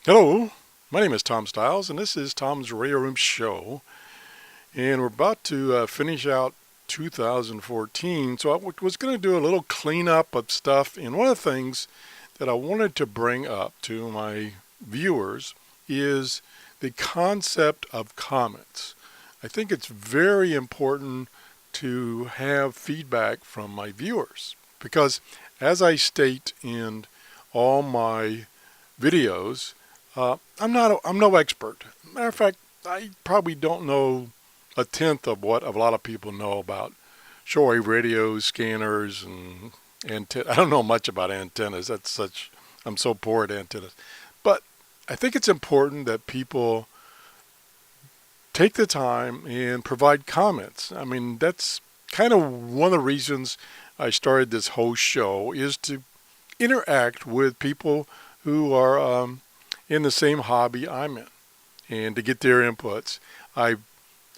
Hello, my name is Tom Stiles, and this is Tom's Radio Room Show. And we're about to finish out 2014, so I was going to do a little cleanup of stuff. And one of the things that I wanted to bring up to my viewers is the concept of comments. I think it's very important to have feedback from my viewers because, as I state in all my videos, I'm no expert. Matter of fact, I probably don't know a tenth of what a lot of people know about shortwave radios, scanners, and antennas. I don't know much about antennas. I'm so poor at antennas. But I think it's important that people take the time and provide comments. I mean, that's kind of one of the reasons I started this whole show, is to interact with people who are in the same hobby I'm in and to get their inputs. I've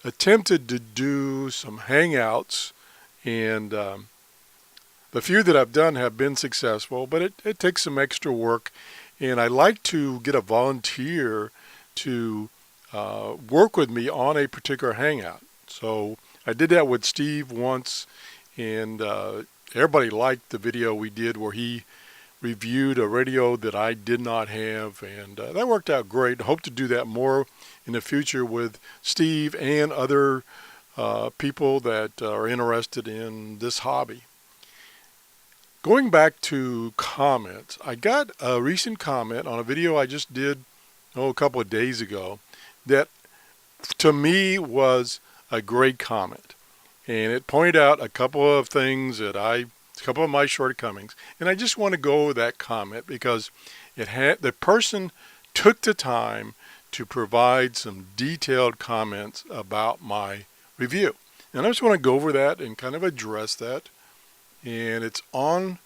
attempted to do some hangouts, and the few that I've done have been successful, but it takes some extra work. And I like to get a volunteer to work with me on a particular hangout. So I did that with Steve once, and everybody liked the video we did where he reviewed a radio that I did not have, and that worked out great. I hope to do that more in the future with Steve and other people that are interested in this hobby. Going back to comments, I got a recent comment on a video I just did a couple of days ago that to me was a great comment, and it pointed out a couple of things that a couple of my shortcomings, and I just want to go over that comment because the person took the time to provide some detailed comments about my review, and I just want to go over that and kind of address that. And it's on,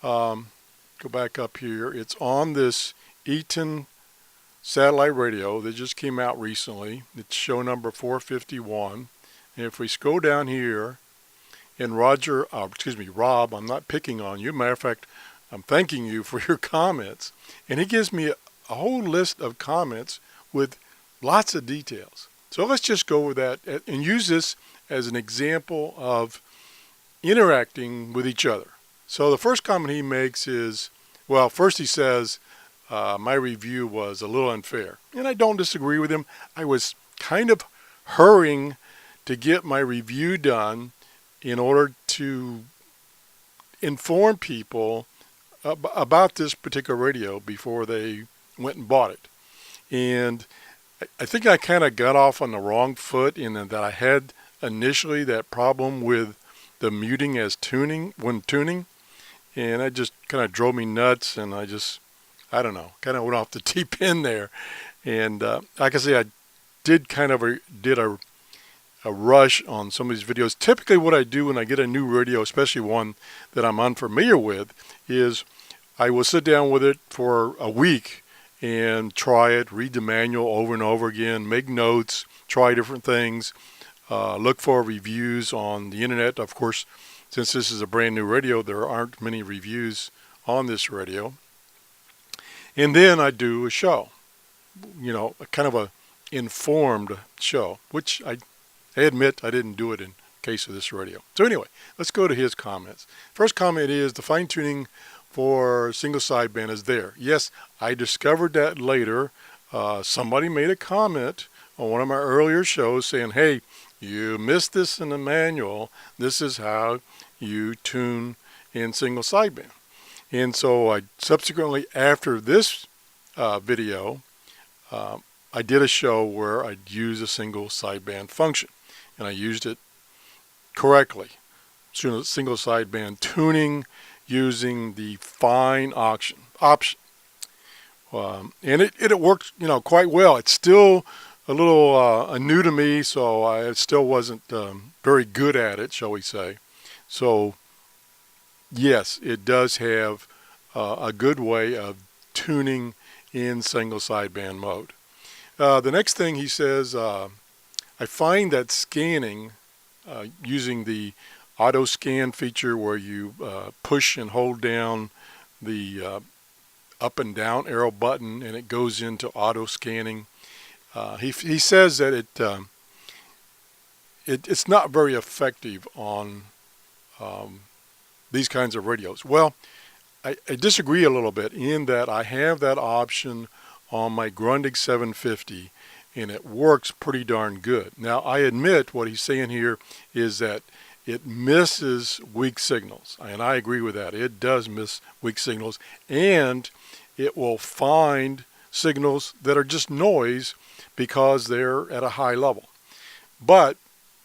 go back up here, it's on this Eaton satellite radio that just came out recently. It's show number 451, and if we scroll down here, and Rob, I'm not picking on you. Matter of fact, I'm thanking you for your comments. And he gives me a whole list of comments with lots of details. So let's just go over that and use this as an example of interacting with each other. So the first comment he makes is, well, first he says, my review was a little unfair. And I don't disagree with him. I was kind of hurrying to get my review done in order to inform people about this particular radio before they went and bought it. And I think I kind of got off on the wrong foot in that I had initially that problem with the muting as when tuning, and it just kind of drove me nuts, and I don't know, kind of went off the deep end there. And like I say, I did a rush on some of these videos. Typically what I do when I get a new radio, especially one that I'm unfamiliar with, is I will sit down with it for a week and try it, read the manual over and over again, make notes, try different things, look for reviews on the internet. Of course, since this is a brand new radio, there aren't many reviews on this radio. And then I do a show, a kind of a informed show, which I admit I didn't do it in case of this radio. So anyway, let's go to his comments. First comment is the fine tuning for single sideband is there. Yes, I discovered that later. Somebody made a comment on one of my earlier shows saying, hey, you missed this in the manual. This is how you tune in single sideband. And so I subsequently, after this video, I did a show where I'd use a single sideband function, and I used it correctly. Single sideband tuning using the fine option. And it worked, quite well. It's still a little new to me, so I still wasn't very good at it, shall we say. So yes, it does have a good way of tuning in single sideband mode. The next thing he says, I find that scanning using the auto scan feature where you push and hold down the up and down arrow button, and it goes into auto scanning. He says that it's not very effective on these kinds of radios. Well, I disagree a little bit in that I have that option on my Grundig 750, and it works pretty darn good. Now, I admit what he's saying here is that it misses weak signals, and I agree with that. It does miss weak signals, and it will find signals that are just noise because they're at a high level. But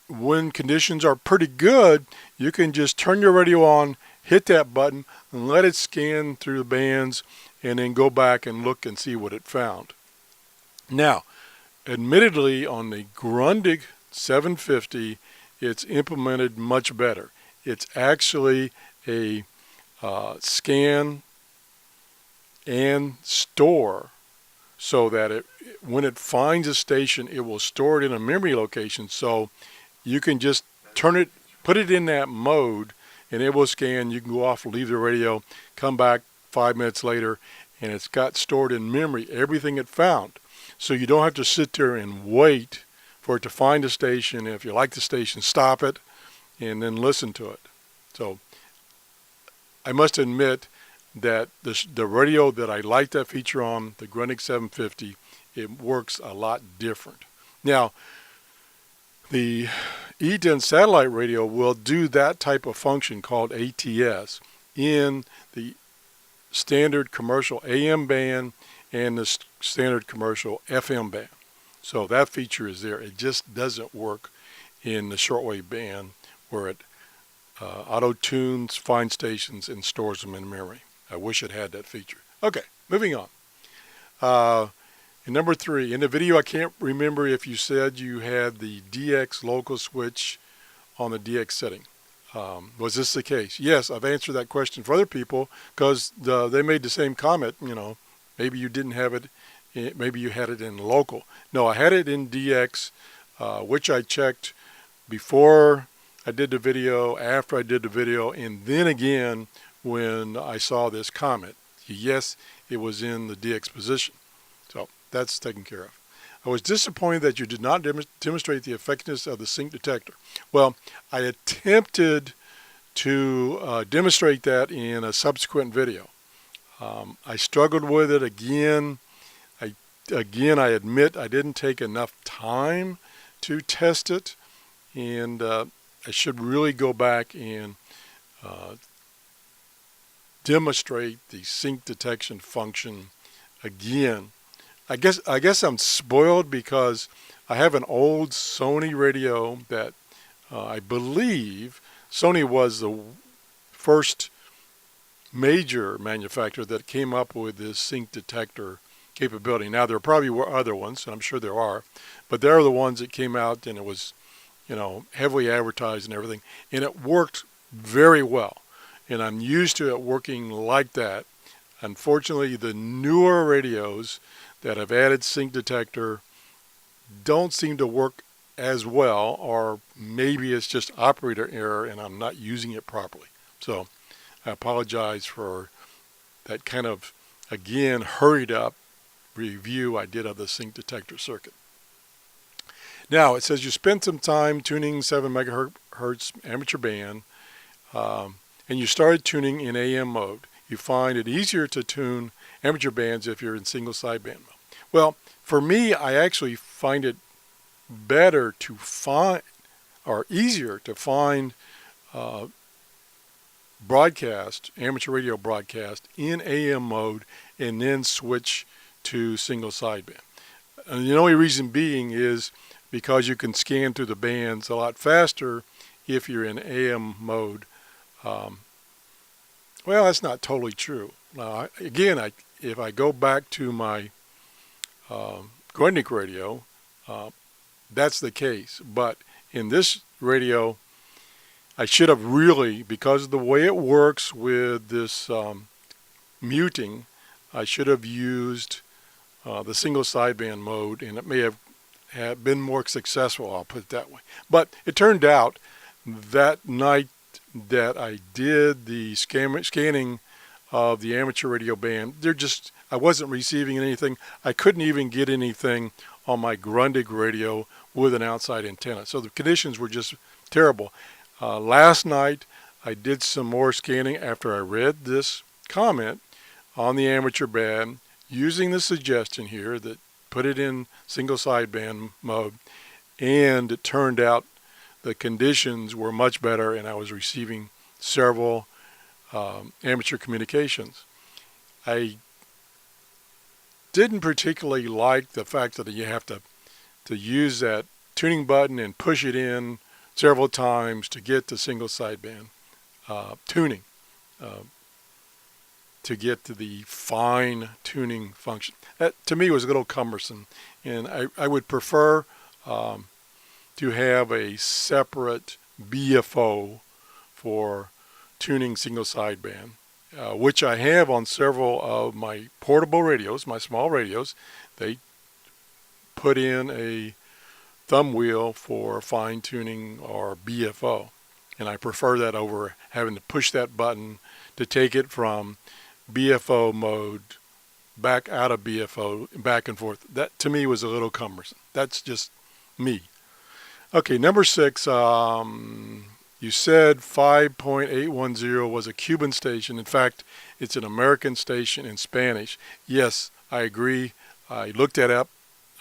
when conditions are pretty good, you can just turn your radio on, hit that button, and let it scan through the bands, and then go back and look and see what it found. Now, admittedly, on the Grundig 750, it's implemented much better. It's actually a scan and store, so that when it finds a station, it will store it in a memory location. So you can just put it in that mode, and it will scan. You can go off, leave the radio, come back 5 minutes later, and it's got stored in memory everything it found. So you don't have to sit there and wait for it to find a station. If you like the station, stop it and then listen to it. So I must admit that the radio that I like that feature on, the Grundig 750, it works a lot different. Now, the E10 satellite radio will do that type of function called ATS in the standard commercial AM band and the standard commercial FM band. So that feature is there. It just doesn't work in the shortwave band where it auto-tunes, finds stations, and stores them in memory. I wish it had that feature. Okay, moving on. And number 3, in the video, I can't remember if you said you had the DX local switch on the DX setting. Was this the case? Yes, I've answered that question for other people because they made the same comment. Maybe you didn't have it, maybe you had it in local. No, I had it in DX, which I checked before I did the video, after I did the video, and then again when I saw this comment. Yes, it was in the DX position. So that's taken care of. I was disappointed that you did not demonstrate the effectiveness of the sync detector. Well, I attempted to demonstrate that in a subsequent video. I struggled with it again. I admit I didn't take enough time to test it, and I should really go back and demonstrate the sync detection function again. I guess I'm spoiled because I have an old Sony radio that I believe Sony was the first major manufacturer that came up with this sync detector capability. Now there probably were other ones, and I'm sure there are, but they're the ones that came out, and it was, heavily advertised and everything, and it worked very well. And I'm used to it working like that. Unfortunately, the newer radios that have added sync detector don't seem to work as well, or maybe it's just operator error and I'm not using it properly. So I apologize for that kind of, again, hurried up review I did of the sync detector circuit. Now it says you spent some time tuning 7 megahertz amateur band, and you started tuning in AM mode. You find it easier to tune amateur bands if you're in single sideband mode. Well, for me, I actually find it better to find, or easier to find, amateur radio broadcast in AM mode and then switch to single sideband. And the only reason being is because you can scan through the bands a lot faster if you're in AM mode. Well, that's not totally true. Again, if I go back to my Grundig radio, that's the case. But in this radio, I should have really, because of the way it works with this muting, I should have used the single sideband mode, and it may have been more successful, I'll put it that way. But it turned out that night that I did the scanning of the amateur radio band. I wasn't receiving anything. I couldn't even get anything on my Grundig radio with an outside antenna. So the conditions were just terrible. Last night I did some more scanning after I read this comment on the amateur band, using the suggestion here that put it in single sideband mode, and it turned out the conditions were much better and I was receiving several amateur communications. I didn't particularly like the fact that you have to use that tuning button and push it in several times to get the single sideband tuning, to get to the fine tuning function. That to me was a little cumbersome, and I would prefer to have a separate BFO for tuning single sideband, which I have on several of my portable radios, my small radios. They put in a thumb wheel for fine tuning or BFO, and I prefer that over having to push that button to take it from BFO mode back out of BFO, back and forth. That to me was a little cumbersome. That's just me. Okay, number 6, you said 5.810 was a Cuban station. In fact, it's an American station in Spanish. Yes, I agree. I looked that up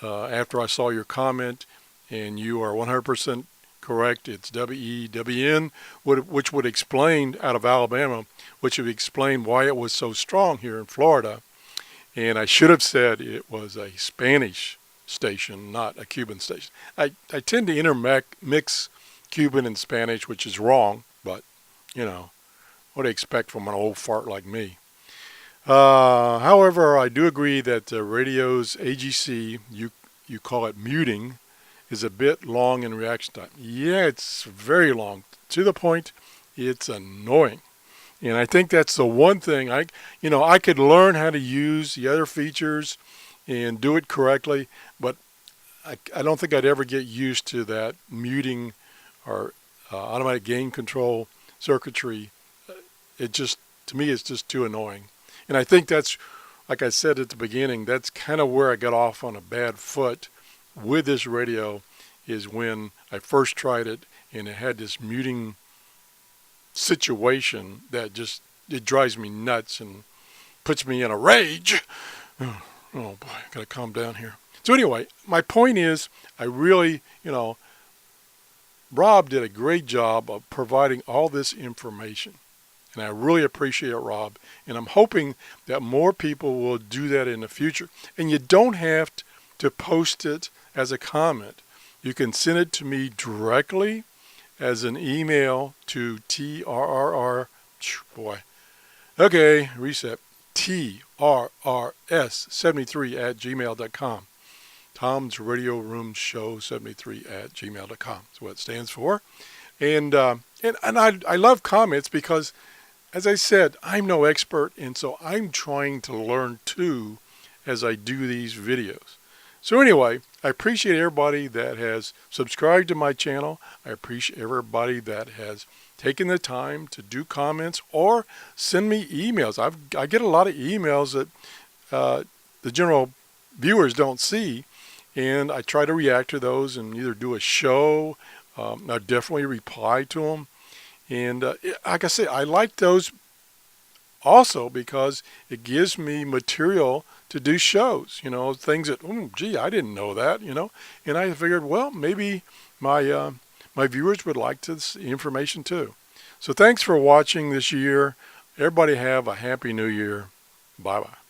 after I saw your comment, and you are 100% correct. It's WEWN, which would explain, out of Alabama, which would explain why it was so strong here in Florida. And I should have said it was a Spanish station, not a Cuban station. I tend to intermix Cuban and Spanish, which is wrong, but, you know, what do you expect from an old fart like me? However, I do agree that the radio's AGC, you call it muting, is a bit long in reaction time. Yeah, it's very long. To the point, it's annoying. And I think that's the one thing I could learn how to use the other features and do it correctly, but I don't think I'd ever get used to that muting or automatic gain control circuitry. It just, to me, it's just too annoying. And I think that's, like I said at the beginning, that's kind of where I got off on a bad foot with this radio, is when I first tried it and it had this muting situation that just, it drives me nuts and puts me in a rage. Oh boy, I gotta calm down here. So anyway, my point is, I really, Rob did a great job of providing all this information. And I really appreciate it, Rob. And I'm hoping that more people will do that in the future. And you don't have to post it as a comment. You can send it to me directly as an email to TRRR, boy, okay, reset, TRRS73@gmail.com. Tom's Radio Room Show 73@gmail.com. That's what it stands for. And I love comments because, as I said, I'm no expert, and so I'm trying to learn too as I do these videos. So anyway, I appreciate everybody that has subscribed to my channel. I appreciate everybody that has taken the time to do comments or send me emails. I get a lot of emails that the general viewers don't see, and I try to react to those and either do a show. I definitely reply to them. And like I say, I like those also because it gives me material to do shows, things that, gee, I didn't know that, and I figured, well, maybe my viewers would like this information too. So thanks for watching this year. Everybody have a happy new year. Bye-bye.